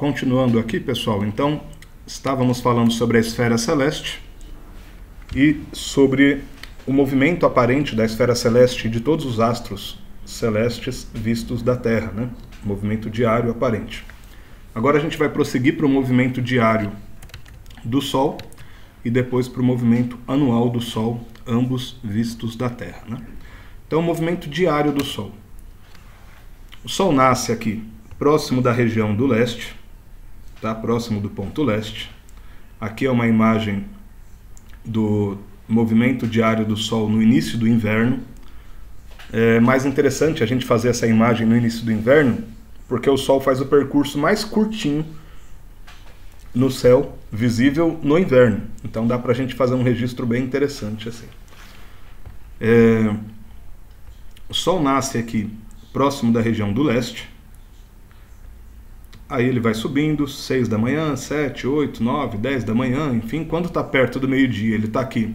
Continuando aqui, pessoal, então estávamos falando sobre a esfera celeste e sobre o movimento aparente da esfera celeste e de todos os astros celestes vistos da Terra, né? Movimento diário aparente. Agora a gente vai prosseguir para o movimento diário do Sol e depois para o movimento anual do Sol, ambos vistos da Terra, né? Então, o movimento diário do Sol. O Sol nasce aqui, próximo da região do leste, tá? Próximo do ponto leste. Aqui é uma imagem do movimento diário do Sol no início do inverno. É mais interessante a gente fazer essa imagem no início do inverno, porque o Sol faz o percurso mais curtinho no céu, visível no inverno. Então dá para a gente fazer um registro bem interessante assim. O Sol nasce aqui próximo da região do leste. Aí ele vai subindo, 6 da manhã, 7, 8, 9, 10 da manhã, enfim. Quando está perto do meio-dia, ele está aqui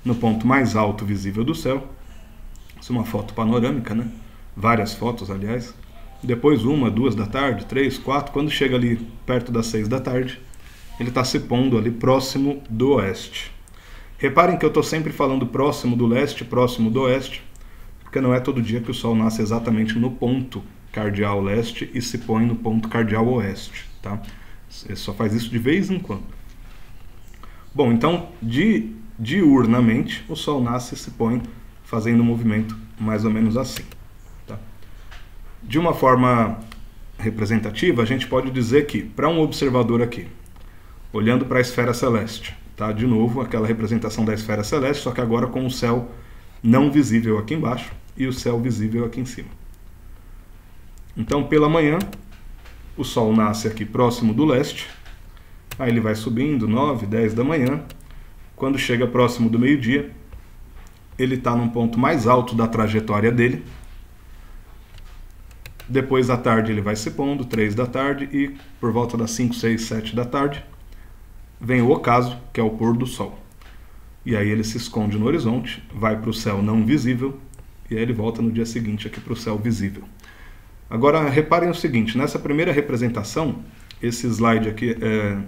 no ponto mais alto visível do céu. Isso é uma foto panorâmica, né? Várias fotos, aliás. Depois 1, 2 da tarde, 3, 4. Quando chega ali perto das 6 da tarde, ele está se pondo ali próximo do oeste. Reparem que eu estou sempre falando próximo do leste, próximo do oeste, porque não é todo dia que o Sol nasce exatamente no ponto cardial leste e se põe no ponto cardial oeste, tá? Ele só faz isso de vez em quando. Bom, então, diurnamente, o Sol nasce e se põe fazendo um movimento mais ou menos assim, tá? De uma forma representativa, a gente pode dizer que, para um observador aqui, olhando para a esfera celeste, tá? De novo, aquela representação da esfera celeste, só que agora com o céu não visível aqui embaixo e o céu visível aqui em cima. Então, pela manhã, o Sol nasce aqui próximo do leste, aí ele vai subindo, 9, 10 da manhã. Quando chega próximo do meio-dia, ele está num ponto mais alto da trajetória dele. Depois da tarde ele vai se pondo, 3 da tarde, e por volta das 5, 6, 7 da tarde, vem o ocaso, que é o pôr do Sol. E aí ele se esconde no horizonte, vai para o céu não visível, e aí ele volta no dia seguinte aqui para o céu visível. Agora, reparem o seguinte, nessa primeira representação, esse slide aqui é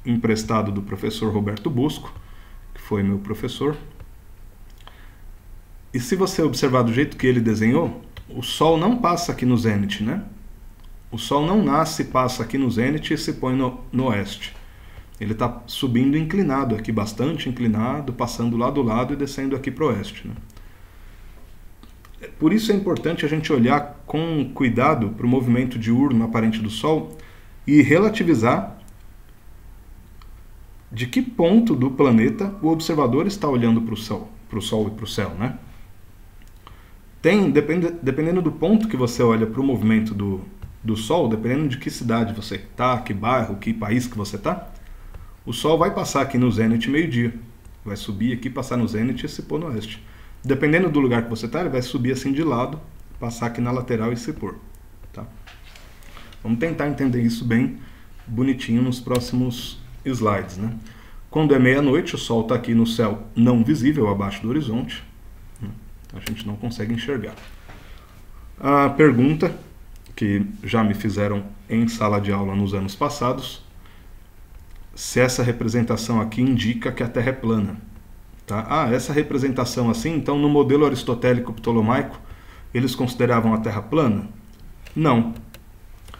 emprestado do professor Roberto Bosco, que foi meu professor. E se você observar do jeito que ele desenhou, o Sol não passa aqui no zênite, né? O Sol não nasce e passa aqui no zênite e se põe no oeste. Ele está subindo inclinado aqui, bastante inclinado, passando lá do lado e descendo aqui para o oeste, né? Por isso é importante a gente olhar com cuidado para o movimento diurno aparente do Sol e relativizar de que ponto do planeta o observador está olhando para o Sol e para o céu, né? Dependendo do ponto que você olha para o movimento do Sol, dependendo de que cidade você está, que bairro, que país que você está, o Sol vai passar aqui no zênite meio-dia. Vai subir aqui, passar no zênite e se pôr no oeste. Dependendo do lugar que você está, ele vai subir assim de lado, passar aqui na lateral e se pôr, tá? Vamos tentar entender isso bem bonitinho nos próximos slides, né? Quando é meia-noite, o Sol está aqui no céu não visível, abaixo do horizonte, né? A gente não consegue enxergar. A pergunta que já me fizeram em sala de aula nos anos passados, se essa representação aqui indica que a Terra é plana. Tá? Ah, essa representação assim, então no modelo aristotélico ptolomaico, eles consideravam a Terra plana? Não.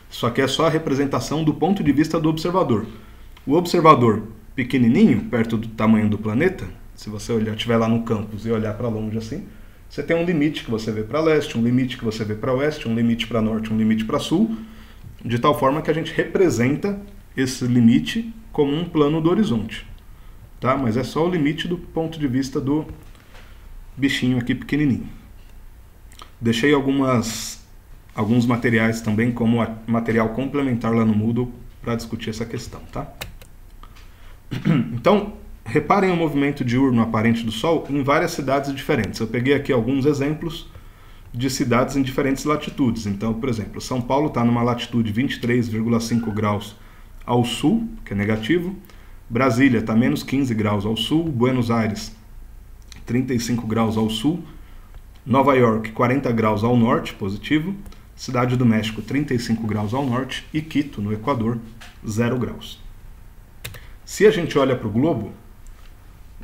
Só que é só a representação do ponto de vista do observador. O observador pequenininho, perto do tamanho do planeta, se você estiver lá no campus e olhar para longe assim, você tem um limite que você vê para leste, um limite que você vê para oeste, um limite para norte, um limite para sul, de tal forma que a gente representa esse limite como um plano do horizonte. Tá? Mas é só o limite do ponto de vista do bichinho aqui pequenininho. Deixei alguns materiais também como material complementar lá no Moodle para discutir essa questão, tá? Então, reparem o movimento diurno aparente do Sol em várias cidades diferentes. Eu peguei aqui alguns exemplos de cidades em diferentes latitudes. Então, por exemplo, São Paulo está numa latitude 23,5 graus ao sul, que é negativo. Brasília está menos 15 graus ao sul. Buenos Aires, 35 graus ao sul. Nova York, 40 graus ao norte, positivo. Cidade do México, 35 graus ao norte, e Quito, no Equador, 0 graus. Se a gente olha para o globo,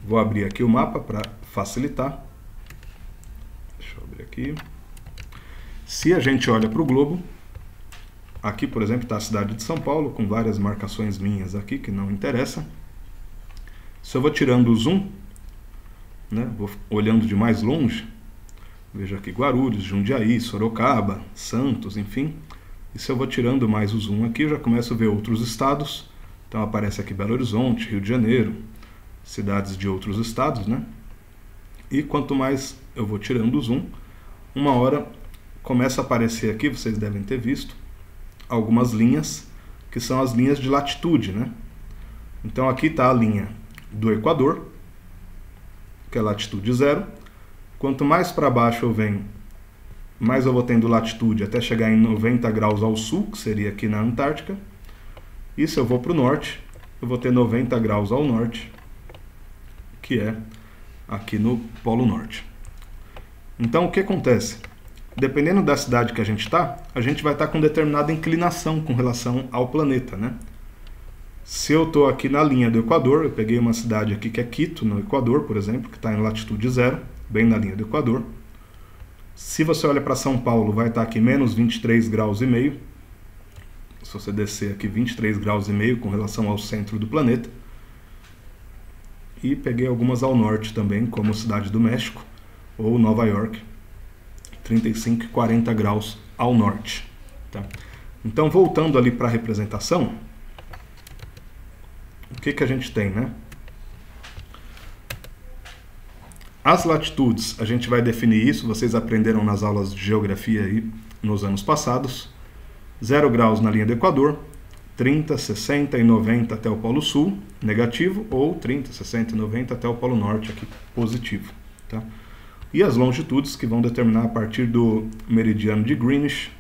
vou abrir aqui o mapa para facilitar. Deixa eu abrir aqui. Se a gente olha para o globo, aqui, por exemplo, está a cidade de São Paulo, com várias marcações minhas aqui, que não interessa. Se eu vou tirando o zoom, né, vou olhando de mais longe, vejo aqui Guarulhos, Jundiaí, Sorocaba, Santos, enfim. E se eu vou tirando mais o zoom aqui, eu já começo a ver outros estados. Então aparece aqui Belo Horizonte, Rio de Janeiro, cidades de outros estados, né? E quanto mais eu vou tirando o zoom, uma hora começa a aparecer aqui, vocês devem ter visto, algumas linhas, que são as linhas de latitude, né? Então aqui está a linha do Equador, que é latitude 0. Quanto mais para baixo eu venho, mais eu vou tendo latitude até chegar em 90 graus ao sul, que seria aqui na Antártica. E se eu vou para o norte, eu vou ter 90 graus ao norte, que é aqui no Polo Norte. Então o que acontece? Dependendo da cidade que a gente está, a gente vai estar com determinada inclinação com relação ao planeta, né? Se eu estou aqui na linha do Equador, eu peguei uma cidade aqui que é Quito, no Equador, por exemplo, que está em latitude 0, bem na linha do Equador. Se você olha para São Paulo, vai estar aqui menos 23 graus e meio. Se você descer aqui 23 graus e meio com relação ao centro do planeta. E peguei algumas ao norte também, como Cidade do México ou Nova York, 35 e 40 graus ao norte. Tá? Então, voltando ali para a representação, o que a gente tem, né? As latitudes, a gente vai definir isso, vocês aprenderam nas aulas de geografia aí nos anos passados. 0 graus na linha do Equador, 30, 60 e 90 até o Polo Sul, negativo, ou 30, 60 e 90 até o Polo Norte, aqui, positivo. Tá? E as longitudes, que vão determinar a partir do meridiano de Greenwich,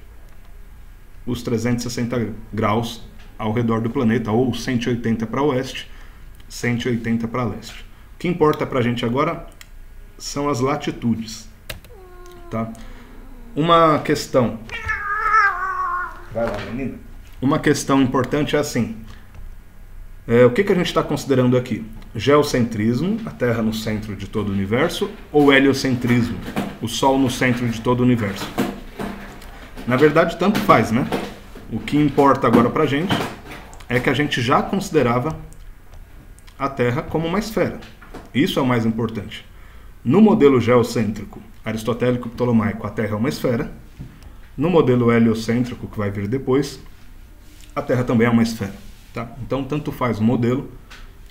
os 360 graus ao redor do planeta, ou 180 para oeste, 180 para leste. O que importa para a gente agora são as latitudes. Tá? Uma questão... Vai lá, menina. Uma questão importante é assim, o que a gente está considerando aqui? Geocentrismo, a Terra no centro de todo o universo, ou heliocentrismo, o Sol no centro de todo o universo? Na verdade, tanto faz, né? O que importa agora para a gente é que a gente já considerava a Terra como uma esfera. Isso é o mais importante. No modelo geocêntrico, aristotélico ptolomaico, a Terra é uma esfera. No modelo heliocêntrico, que vai vir depois, a Terra também é uma esfera. Tá? Então, tanto faz o modelo,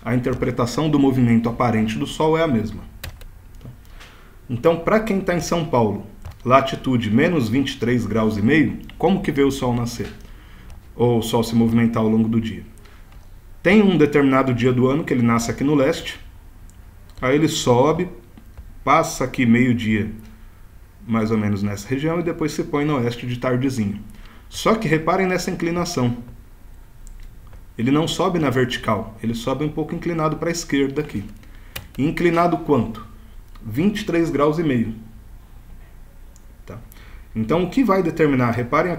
a interpretação do movimento aparente do Sol é a mesma. Tá? Então, para quem está em São Paulo, latitude menos 23 graus e meio, como que vê o Sol nascer? Ou o Sol se movimentar ao longo do dia? Tem um determinado dia do ano que ele nasce aqui no leste, aí ele sobe, passa aqui meio-dia, mais ou menos nessa região, e depois se põe no oeste de tardezinho. Só que reparem nessa inclinação. Ele não sobe na vertical, ele sobe um pouco inclinado para a esquerda aqui. E inclinado quanto? 23 graus e meio. Tá? Então o que vai determinar? Reparem,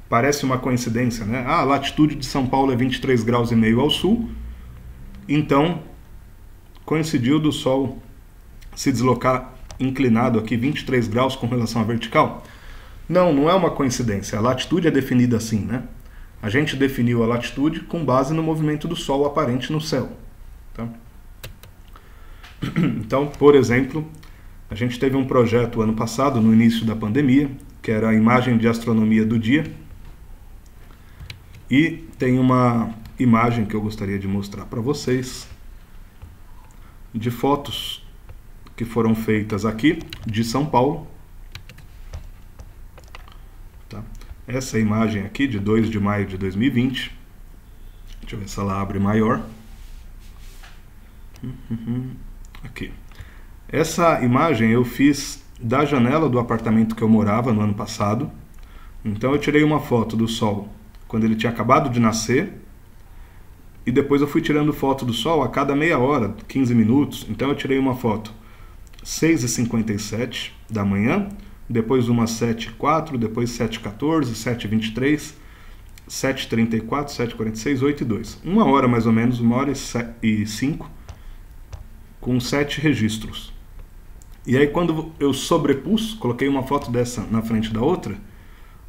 parece uma coincidência, né? Ah, a latitude de São Paulo é 23 graus e meio ao sul, então coincidiu do Sol se deslocar inclinado aqui 23 graus com relação à vertical? Não, não é uma coincidência. A latitude é definida assim, né? A gente definiu a latitude com base no movimento do Sol aparente no céu. Tá? Então, por exemplo, a gente teve um projeto ano passado, no início da pandemia, que era a imagem de astronomia do dia. E tem uma imagem que eu gostaria de mostrar para vocês, de fotos que foram feitas aqui de São Paulo. Tá? Essa imagem aqui de 2 de maio de 2020. Deixa eu ver se ela abre maior. Aqui. Essa imagem eu fiz da janela do apartamento que eu morava no ano passado. Então eu tirei uma foto do Sol quando ele tinha acabado de nascer. E depois eu fui tirando foto do Sol a cada meia hora, 15 minutos. Então eu tirei uma foto 6h57 da manhã, depois uma 7h04, depois 7h14, 7h23, 7h34, 7h46, 8h02. 1 hora mais ou menos, 1h05, com 7 registros. E aí quando eu sobrepus, coloquei uma foto dessa na frente da outra,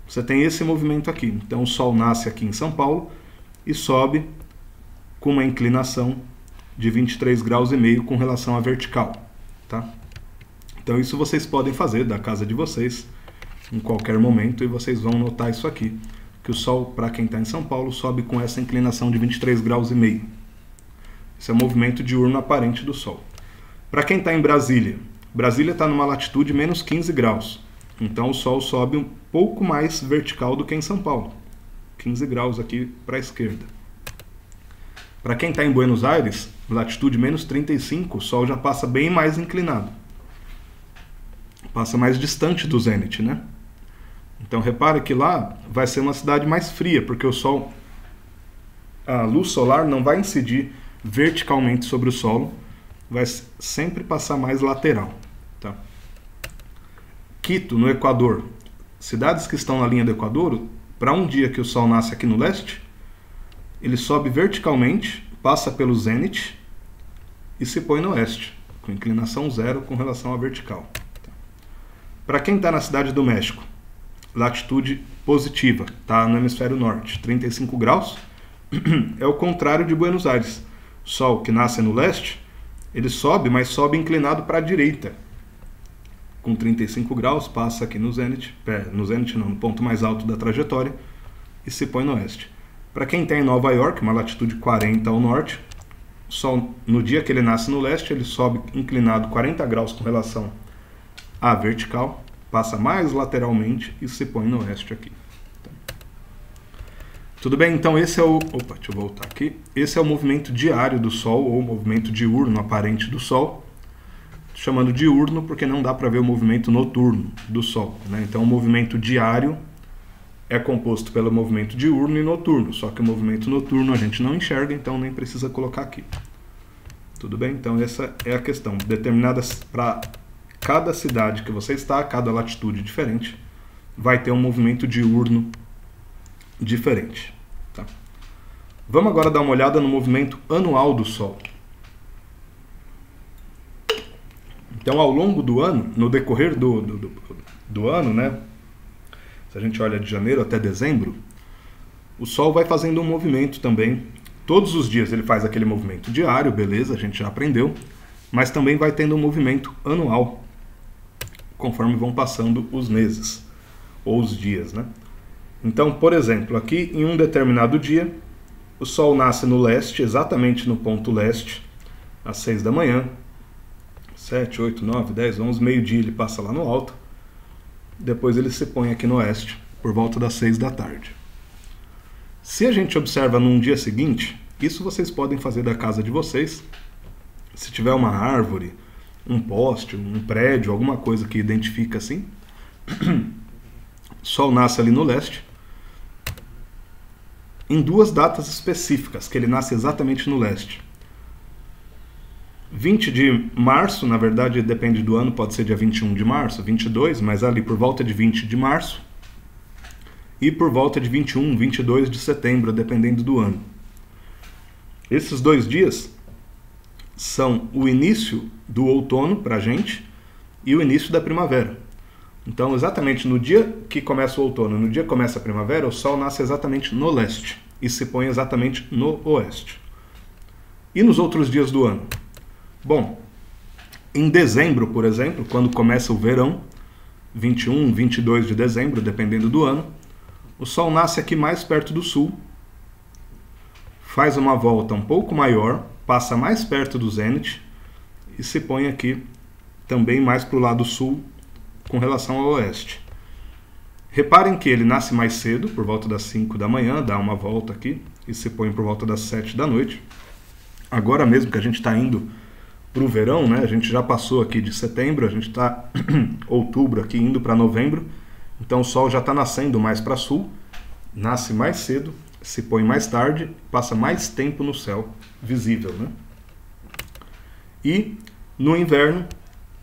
você tem esse movimento aqui. Então o Sol nasce aqui em São Paulo e sobe com uma inclinação de 23,5 graus com relação à vertical, tá? Então isso vocês podem fazer da casa de vocês em qualquer momento e vocês vão notar isso aqui, que o Sol, para quem está em São Paulo, sobe com essa inclinação de 23,5 graus. Esse é o movimento diurno aparente do Sol. Para quem está em Brasília, Brasília está numa latitude menos 15 graus, então o Sol sobe um pouco mais vertical do que em São Paulo, 15 graus aqui para a esquerda. Para quem está em Buenos Aires, latitude menos 35, o Sol já passa bem mais inclinado. Passa mais distante do zênite, né? Então repare que lá vai ser uma cidade mais fria, porque o Sol, a luz solar não vai incidir verticalmente sobre o solo, vai sempre passar mais lateral, tá? Quito, no Equador. Cidades que estão na linha do Equador, para um dia que o Sol nasce aqui no leste, ele sobe verticalmente, passa pelo zênite e se põe no oeste, com inclinação zero com relação à vertical. Para quem está na Cidade do México, latitude positiva, está no hemisfério norte, 35 graus, é o contrário de Buenos Aires. O Sol que nasce no leste, ele sobe, mas sobe inclinado para a direita. Com 35 graus, passa aqui no zênite, no ponto mais alto da trajetória, e se põe no oeste. Para quem está em Nova York, uma latitude 40 ao norte, o Sol, no dia que ele nasce no leste, ele sobe inclinado 40 graus com relação à vertical, passa mais lateralmente e se põe no oeste aqui. Tudo bem? Então esse é o... Opa, deixa eu voltar aqui. Esse é o movimento diário do Sol, ou movimento diurno aparente do Sol. Estou chamando diurno porque não dá para ver o movimento noturno do Sol, né? Então o movimento diário é composto pelo movimento diurno e noturno, só que o movimento noturno a gente não enxerga, então nem precisa colocar aqui. Tudo bem? Então essa é a questão. Determinadas para cada cidade que você está, cada latitude diferente, vai ter um movimento diurno diferente. Tá? Vamos agora dar uma olhada no movimento anual do Sol. Então, ao longo do ano, no decorrer do ano, né? Se a gente olha de janeiro até dezembro, o Sol vai fazendo um movimento também. Todos os dias ele faz aquele movimento diário, beleza, a gente já aprendeu, mas também vai tendo um movimento anual, conforme vão passando os meses, ou os dias, né? Então, por exemplo, aqui em um determinado dia, o Sol nasce no leste, exatamente no ponto leste, às 6 da manhã, 7, 8, 9, 10, 11, meio-dia ele passa lá no alto, depois ele se põe aqui no oeste, por volta das 6 da tarde. Se a gente observa num dia seguinte, isso vocês podem fazer da casa de vocês, se tiver uma árvore, um poste, um prédio, alguma coisa que identifica assim, o Sol nasce ali no leste, em duas datas específicas, que ele nasce exatamente no leste. 20 de março, na verdade depende do ano, pode ser dia 21 de março, 22, mas ali por volta de 20 de março, e por volta de 21, 22 de setembro, dependendo do ano. Esses 2 dias são o início do outono para a gente e o início da primavera. Então, exatamente no dia que começa o outono, no dia que começa a primavera, o Sol nasce exatamente no leste e se põe exatamente no oeste. E nos outros dias do ano? Bom, em dezembro, por exemplo, quando começa o verão, 21, 22 de dezembro, dependendo do ano, o Sol nasce aqui mais perto do sul, faz uma volta um pouco maior, passa mais perto do zênite e se põe aqui também mais para o lado sul com relação ao oeste. Reparem que ele nasce mais cedo, por volta das 5 da manhã, dá uma volta aqui e se põe por volta das 7 da noite. Agora mesmo que a gente está indo para o verão, né? A gente já passou aqui de setembro, a gente está outubro aqui indo para novembro, então o Sol já está nascendo mais para sul, nasce mais cedo, se põe mais tarde, passa mais tempo no céu visível, né? E no inverno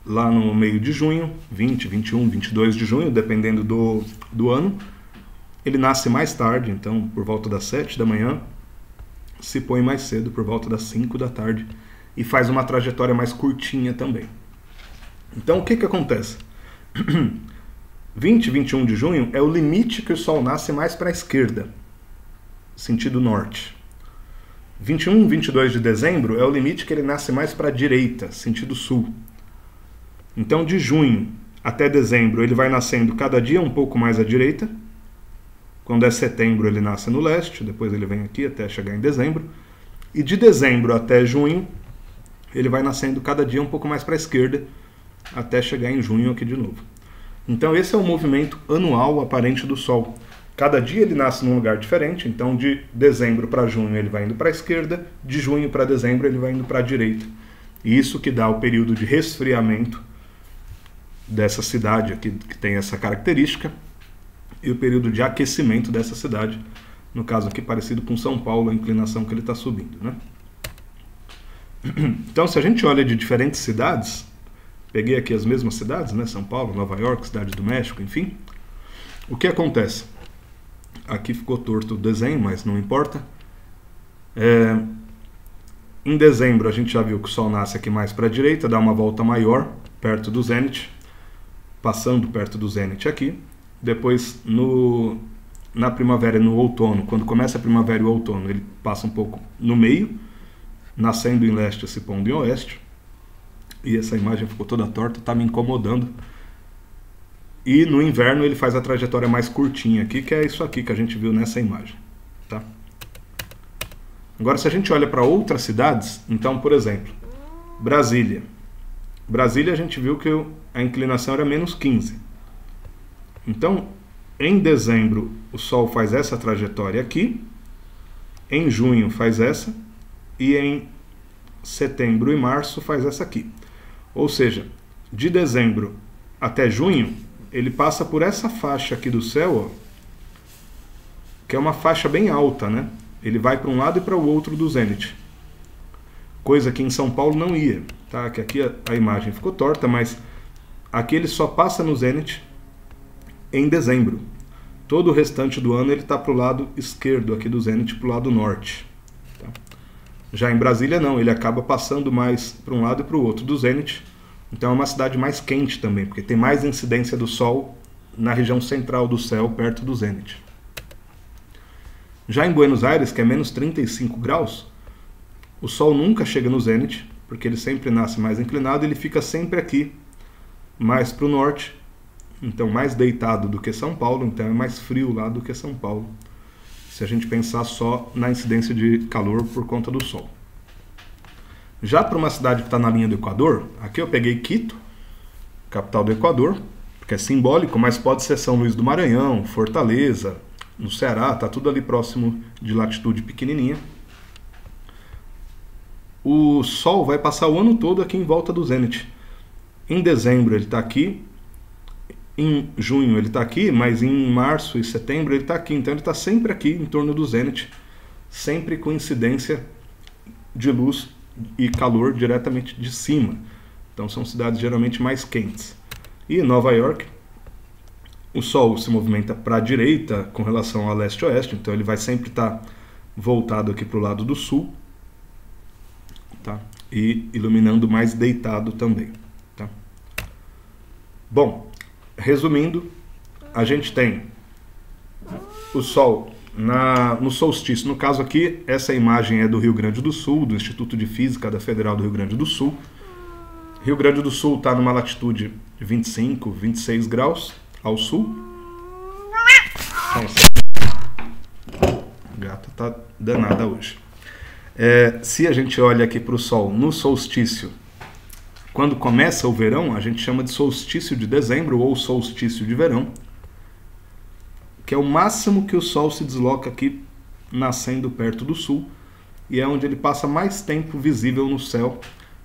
lá no meio de junho, 20, 21, 22 de junho, dependendo do ano. Ele nasce mais tarde, então por volta das 7 da manhã, se põe mais cedo, por volta das 5 da tarde, e faz uma trajetória mais curtinha também. Então o que acontece? 20, 21 de junho é o limite que o Sol nasce mais para a esquerda, sentido norte. 21, 22 de dezembro é o limite que ele nasce mais para a direita, sentido sul. Então de junho até dezembro ele vai nascendo cada dia um pouco mais à direita. Quando é setembro ele nasce no leste, depois ele vem aqui até chegar em dezembro. E de dezembro até junho ele vai nascendo cada dia um pouco mais para a esquerda, até chegar em junho aqui de novo. Então esse é o movimento anual aparente do Sol. Cada dia ele nasce num lugar diferente, então de dezembro para junho ele vai indo para a esquerda, de junho para dezembro ele vai indo para a direita. E isso que dá o período de resfriamento dessa cidade aqui, que tem essa característica, e o período de aquecimento dessa cidade, no caso aqui parecido com São Paulo, a inclinação que ele está subindo, né? Então se a gente olha de diferentes cidades, peguei aqui as mesmas cidades, né? São Paulo, Nova York, Cidade do México, enfim, o que acontece? Aqui ficou torto o desenho, mas não importa. Em dezembro a gente já viu que o Sol nasce aqui mais para a direita, dá uma volta maior, perto do zênite, passando perto do zênite aqui. Depois, na primavera e no outono, quando começa a primavera e o outono, ele passa um pouco no meio, nascendo em leste e se pondo em oeste. E essa imagem ficou toda torta, está me incomodando. E no inverno ele faz a trajetória mais curtinha aqui, que é isso aqui que a gente viu nessa imagem. Tá? Agora, se a gente olha para outras cidades, então, por exemplo, Brasília. Brasília a gente viu que a inclinação era menos 15. Então, em dezembro o Sol faz essa trajetória aqui, em junho faz essa, e em setembro e março faz essa aqui. Ou seja, de dezembro até junho, ele passa por essa faixa aqui do céu, ó, que é uma faixa bem alta, né? Ele vai para um lado e para o outro do zênite. Coisa que em São Paulo não ia, tá? Que aqui a imagem ficou torta, mas aqui ele só passa no zênite em dezembro. Todo o restante do ano ele está para o lado esquerdo aqui do zênite, para o lado norte. Tá? Já em Brasília não, ele acaba passando mais para um lado e para o outro do zênite. Então é uma cidade mais quente também, porque tem mais incidência do Sol na região central do céu, perto do zênite. Já em Buenos Aires, que é menos 35 graus, o Sol nunca chega no zênite, porque ele sempre nasce mais inclinado, ele fica sempre aqui, mais para o norte, então mais deitado do que São Paulo, então é mais frio lá do que São Paulo, se a gente pensar só na incidência de calor por conta do Sol. Já para uma cidade que está na linha do Equador, aqui eu peguei Quito, capital do Equador, porque é simbólico, mas pode ser São Luís do Maranhão, Fortaleza, no Ceará, está tudo ali próximo de latitude pequenininha. O Sol vai passar o ano todo aqui em volta do zênite. Em dezembro ele está aqui, em junho ele está aqui, mas em março e setembro ele está aqui. Então ele está sempre aqui em torno do zênite, sempre com incidência de luz e calor diretamente de cima. Então são cidades geralmente mais quentes. E em Nova York, o Sol se movimenta para a direita com relação a leste-oeste, então ele vai sempre estar voltado aqui para o lado do sul, tá? E iluminando mais deitado também. Tá? Bom, resumindo, a gente tem o Sol no solstício. No caso aqui, essa imagem é do Rio Grande do Sul, do Instituto de Física da Federal do Rio Grande do Sul. Rio Grande do Sul está numa latitude de 25, 26 graus ao sul. A gata tá danada hoje. Se a gente olha aqui para o Sol no solstício, quando começa o verão, a gente chama de solstício de dezembro ou solstício de verão, que é o máximo que o Sol se desloca aqui, nascendo perto do sul, e é onde ele passa mais tempo visível no céu.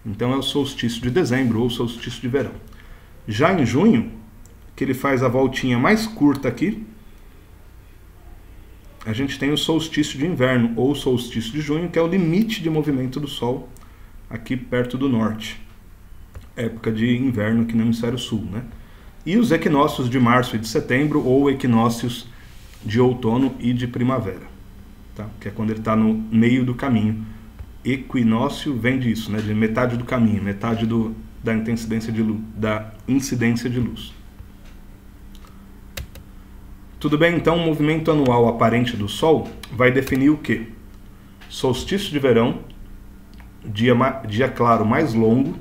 Então é o solstício de dezembro ou solstício de verão. Já em junho, que ele faz a voltinha mais curta aqui, a gente tem o solstício de inverno ou solstício de junho, que é o limite de movimento do Sol aqui perto do norte. época de inverno aqui no hemisfério sul, né? E os equinócios de março e de setembro, ou equinócios de outono e de primavera, tá? Que é quando ele está no meio do caminho. Equinócio vem disso, né? De metade do caminho, metade da incidência de luz. Tudo bem? Então, o movimento anual aparente do Sol vai definir o quê? Solstício de verão, dia claro mais longo,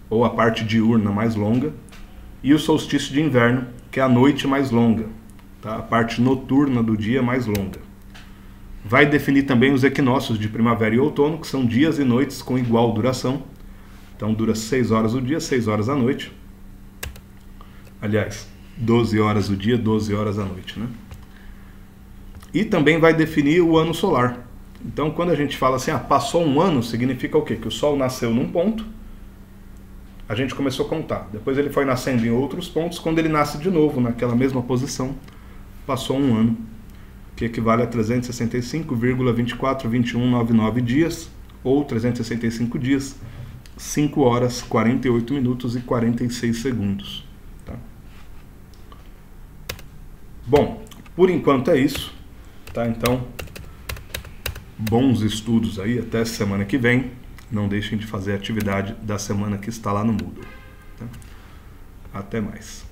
ou a parte diurna mais longa, e o solstício de inverno, que é a noite mais longa, tá? A parte noturna do dia mais longa. Vai definir também os equinócios de primavera e outono, que são dias e noites com igual duração. Então dura 6 horas o dia, 6 horas a noite. Aliás, 12 horas o dia, 12 horas a noite, né? E também vai definir o ano solar. Então, quando a gente fala assim, passou um ano, significa o quê? Que o Sol nasceu num ponto, a gente começou a contar. Depois ele foi nascendo em outros pontos, quando ele nasce de novo, naquela mesma posição, passou um ano, que equivale a 365,242199 dias, ou 365 dias, 5 horas, 48 minutos e 46 segundos. Tá? Bom, por enquanto é isso. Tá? Então, bons estudos aí, até semana que vem. Não deixem de fazer a atividade da semana que está lá no Moodle. Tá? Até mais.